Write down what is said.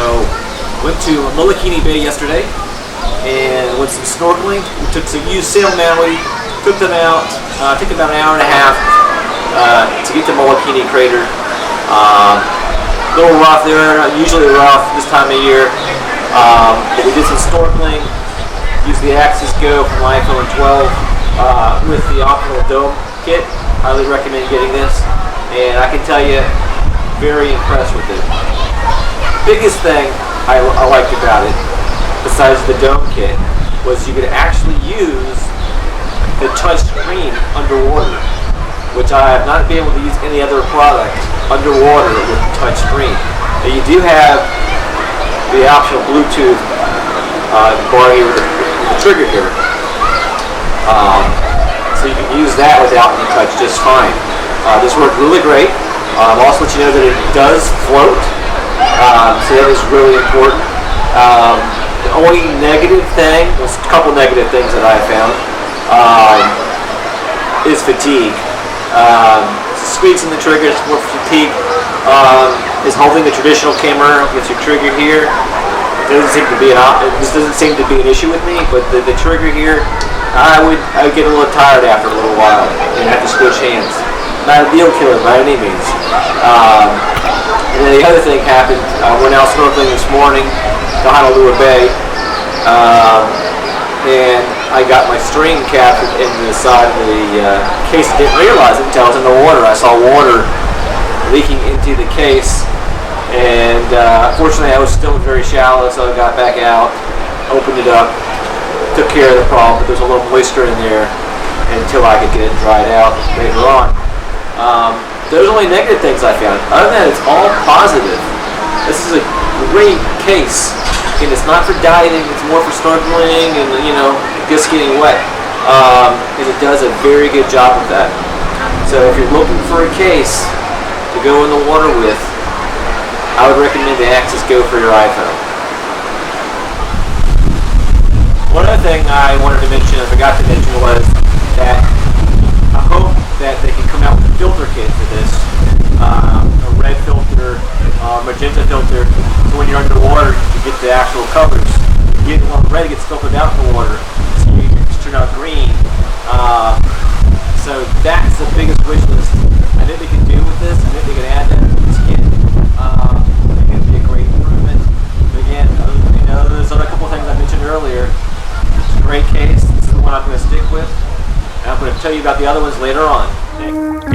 So went to Molokini Bay yesterday and went some snorkeling. We took some used sail Maui, took them out. Took about an hour and a half to get to Molokini Crater. A little rough there, usually rough this time of year. But we did some snorkeling, used the AxisGo from iPhone 12 with the optional dome kit. Highly recommend getting this, and I can tell you, very impressed with it. Biggest thing I liked about it, besides the dome kit, was you could actually use the touch screen underwater, which I have not been able to use any other product underwater with touch screen. Now you do have the optional Bluetooth bar here with the trigger here, so you can use that without any touch just fine. This worked really great. Also let you know that it does float, so that is really important. The only negative thing, there's a couple negative things that I found, is fatigue. Squeezing the trigger is more fatigue. Is holding the traditional camera with your trigger here. This doesn't seem to be an issue with me, but the trigger here, I would get a little tired after a little while and have to switch hands. Not a deal killer by any means. And then the other thing happened. I went out snorkeling this morning to Honolulu Bay, and I got my string cap in the side of the case. I didn't realize it until I was in the water. I saw water leaking into the case, and unfortunately I was still very shallow, so I got back out, opened it up, took care of the problem, but there's a little moisture in there until I could get it dried out later on. Those are only negative things I found. Other than that, it's all positive. This is a great case, and it's not for diving, it's more for snorkeling and, just getting wet. And it does a very good job of that. So if you're looking for a case to go in the water with, I would recommend the AxisGo for your iPhone. One other thing I wanted to mention, I forgot to mention, was that I hope that they can come out with a filter kit for this. A red filter, magenta filter, so when you're underwater you get the actual colors. Red gets filtered out in the water, so you just turn out green. So that's the biggest wish list I think they can do with this. I think they can add that to this kit. I think it'd be a great improvement. But again, there's a couple of things I mentioned earlier. It's a great case. This is the one I'm going to stick with. And I'm going to tell you about the other ones later on. Okay.